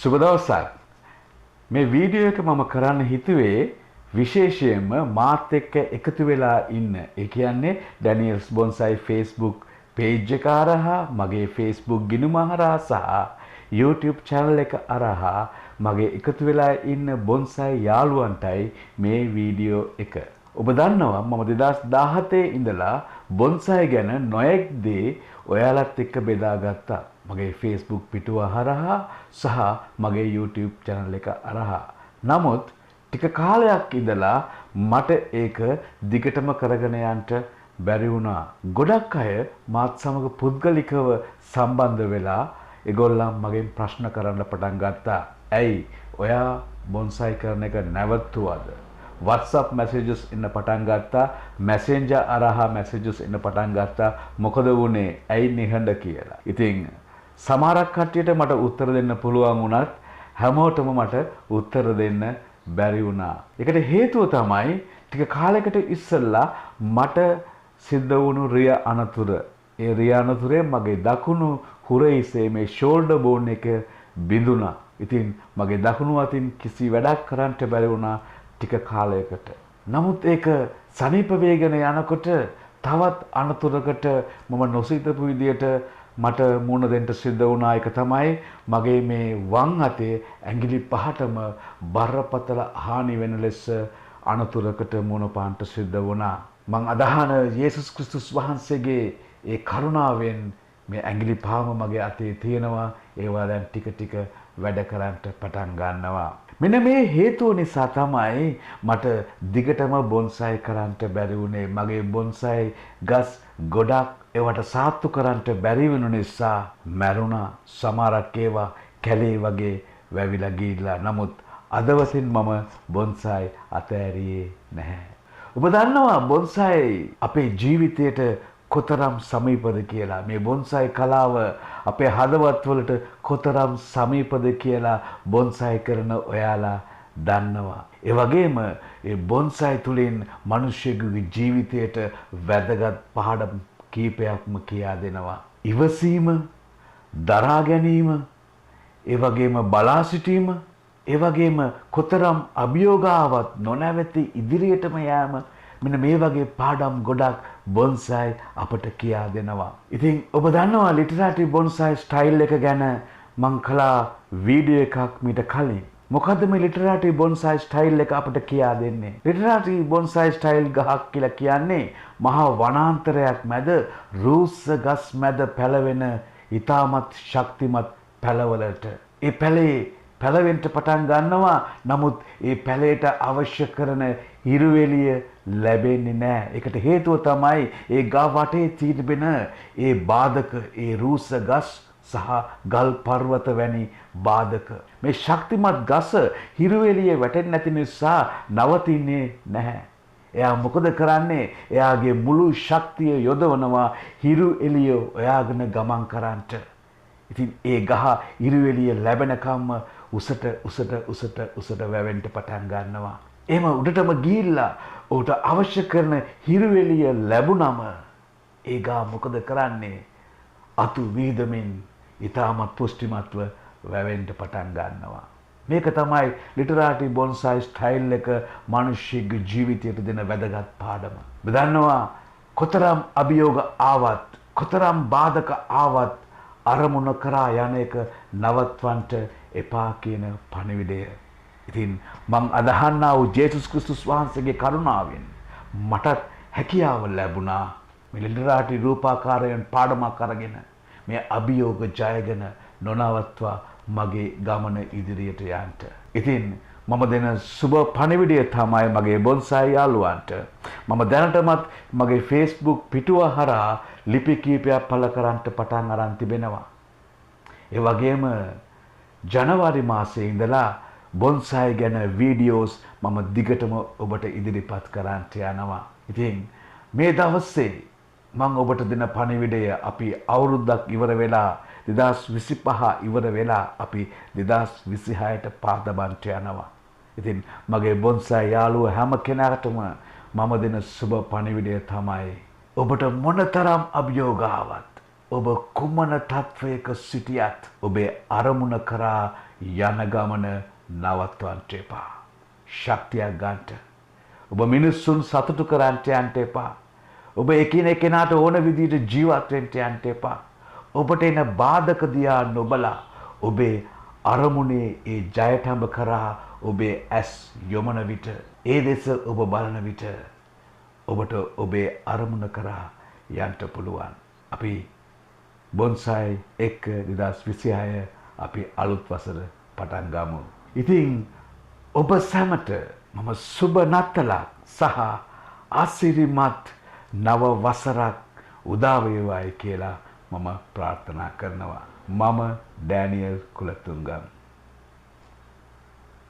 සුබ දවසක්. මේ වීඩියෝ එක මම කරන්න හිතුවේ විශේෂයෙන්ම මාත් එක්ක එකතු වෙලා ඉන්න. ඒ කියන්නේ ඩැනියල්ස් බොන්සයි Facebook page එක හරහා, මගේ Facebook ගිණුම හරහා සහ YouTube channel එක හරහා මගේ එකතු වෙලා ඉන්න බොන්සයි යාළුවන්ටයි මේ වීඩියෝ එක. ඔබ දන්නවා මම 2017 ඉඳලා බොන්සයි ගැන නොයෙක් දේ ඔයාලත් එක්ක බෙදාගත්තා. මගේ Facebook පිටුව හරහා සහ මගේ YouTube channel එක හරහා. නමුත් ටික කාලයක් ඉඳලා මට ඒක දිගටම කරගෙන යන්න බැරි වුණා. ගොඩක් අය මාත් සමග පුද්ගලිකව සම්බන්ධ වෙලා ඒගොල්ලන් මගෙන් ප්‍රශ්න කරන්න පටන් ගත්තා. ඇයි ඔයා බොන්සයි කරන එක නැවතුවද? WhatsApp messages එන්න පටන් ගත්තා. Messenger හරහා messages එන්න පටන් ගත්තා. මොකද වුනේ? ඇයි නිහඬ කියලා. ඉතින් සමහරක් කට්ටියට මට උත්තර දෙන්න පුළුවන් වුණත් හැමෝටම මට උත්තර දෙන්න බැරි වුණා. ඒකට හේතුව තමයි ටික කාලයකට ඉස්සෙල්ලා මට සිද්ධ වුණු රිය අනතුර. ඒ රිය අනතුරේ මගේ දකුණු හුරහිසේ මේ ෂෝල්ඩර් බෝන් එක බිඳුණා. ඉතින් මගේ දකුණු අතින් කිසි වැඩක් කරන්න බැරි වුණා ටික කාලයකට. නමුත් ඒක සනීප වේගන යනකොට තවත් අනතුරකට මම නොසිතපු විදියට මට මුණ දෙන්න සිද්ධ වුණා. එක තමයි මගේ මේ වම් අතේ ඇඟිලි පහටම බරපතල හානි වෙන ලෙස අනතුරකට මුණ පාන්න සිද්ධ වුණා. මං අදහන යේසුස් ක්‍රිස්තුස් වහන්සේගේ ඒ කරුණාවෙන් මේ ඇඟිලි පහම මගේ අතේ තියෙනවා. ඒවා දැන් ටික ටික වැඩ කරන්න පටන් ගන්නවා. මෙන්න මේ හේතුව නිසා තමයි මට දිගටම බොන්සයි කරන්න බැරි වුණේ. මගේ බොන්සයි ගස් ගොඩක් ඒවට සාත්තු කරන්න බැරි වෙන නිසා මැරුණා. සමහරක් ඒවා කැලේ වගේ වැවිලා ගිහිල්ලා. නමුත් අදවසින් මම බොන්සයි අතෑරියේ නැහැ. ඔබ දන්නවා බොන්සයි අපේ ජීවිතයට කොතරම් සමීපද කියලා. මේ බොන්සයි කලාව අපේ හදවත්වලට කොතරම් සමීපද කියලා බොන්සයි කරන ඔයාලා දන්නවා. ඒ වගේම ඒ බොන්සයි තුලින් මිනිස්සුගේ ජීවිතයට වැදගත් පාඩම් කීපයක්ම කියා දෙනවා. ඉවසීම, දරා ගැනීම, ඒ වගේම බලා සිටීම, ඒ වගේම කොතරම් අභියෝගාවත් නොනැවති ඉදිරියටම යෑම, මෙන්න මේ වගේ පාඩම් ගොඩක් බොන්සයි අපට කියා දෙනවා. ඉතින් ඔබ දන්නවා ලිටරරි බොන්සයි ස්ටයිල් එක ගැන මං කළා වීඩියෝ එකක් මීට කලින්. මොකද්ද මේ ලිටරරි බොන්සයි ස්ටයිල් එක අපට කියා දෙන්නේ? ලිටරරි බොන්සයි ස්ටයිල් ගහක් කියලා කියන්නේ මහා වනාන්තරයක් මැද රූස්ස ගස් මැද පැලවෙන ඊටමත් ශක්තිමත් පැලවලට. ඒ පැලේ පැලවෙන්න පටන් ගන්නවා. නමුත් ඒ පැලේට අවශ්‍ය කරන හිරු එළිය ලැබෙන්නේ නැහැ. ඒකට හේතුව තමයි ඒ ගා වටේ තිබෙන ඒ බාධක, ඒ රූස්ස ගස් සහ ගල් පර්වත වැනි බාධක. මේ ශක්තිමත් ගස හිරු එළිය වැටෙන්නේ නැති නිසා නවතින්නේ නැහැ. එයා මොකද කරන්නේ? එයාගේ මුළු ශක්තිය යොදවනවා හිරු එළිය ඔයාගෙන ගමන් කරන්නට. ඉතින් ඒ ගහ හිරු එළිය ලැබෙනකම්ම උසට වැවෙන්න පටන් ගන්නවා. එහෙම උඩටම ගිහිල්ලා ඌට අවශ්‍ය කරන හිරු එළිය ලැබුණම ඒ ගහ මොකද කරන්නේ? අතු වීදමින් ඊටමත් පුෂ්ටිමත්ව වැවෙන්න පටන් ගන්නවා. මේක තමයි ලිටරරි බොන්සයි ස්ටයිල් එක මිනිස්සුගේ ජීවිතයට දෙන වැදගත් පාඩම. බදන්නවා කොතරම් අභියෝග ආවත්, කොතරම් බාධක ආවත් අරමුණ කරා යන එක නවත්වන්නට එපා කියන පණිවිඩය. ඉතින් මං අදහන්නා වූ ජේසුස් ක්‍රිස්තුස් වහන්සේගේ කරුණාවෙන් මටත් හැකියාව ලැබුණා මේ ලිටරරි රූපාකාරයෙන් පාඩමක් අරගෙන මේ අභියෝග ජයගෙන නොනවත්වා මගේ ගමන ඉදිරියට යන්න. ඉතින් මම දෙන සුබ පණිවිඩය තමයි මගේ බොන්සයි යාළුවන්ට. මම දැනටමත් මගේ Facebook පිටුව හරහා ලිපි කීපයක් පළ කරන්න පටන් අරන් තිබෙනවා. ඒ වගේම ජනවාරි මාසයේ ඉඳලා බොන්සයි ගැන වීඩියෝස් මම දිගටම ඔබට ඉදිරිපත් කරන්න යනවා. ඉතින් මේ දවසේ මම ඔබට දෙන පණිවිඩය අපි අවුරුද්දක් ඉවර වෙලා 2025 ඉවර වෙලා අපි 2026ට පාදබන්ට යනවා. ඉතින් මගේ බොන්සයි යාළුව හැම කෙනාටම මම දෙන සුබ පණිවිඩය තමයි ඔබට මොනතරම් අභියෝග ආවත්, ඔබ කුමන තත්වයක සිටියත් ඔබේ අරමුණ කරා යන ගමන නවත්වන්නට එපා. ශක්තියක් ගන්නට. ඔබ මිනිස්සුන් සතුටු කරන්නට යන්න එපා. ඔබ එකිනෙකාට ඕන විදිහට ජීවත් වෙන්න යන්න එපා. ඔබට එන බාධක දිහා නොබලා ඔබේ අරමුණේ ඒ ජයතඹ කරා ඔබේ ඇස් යොමන විට ඒ දෙස ඔබ බලන විට ඔබට ඔබේ අරමුණ කරා යන්න පුළුවන්. අපි බොන්සයි 2026 අපි අලුත් වසර පටන් ගමු. ඉතින් ඔබ සැමට මම සුබ නත්තලක් සහ ආශිර්වාදමත් නව වසරක් උදා වේවායි කියලා මම ප්‍රාර්ථනා කරනවා. මම ඩෑනියල් කුලතුංගම්.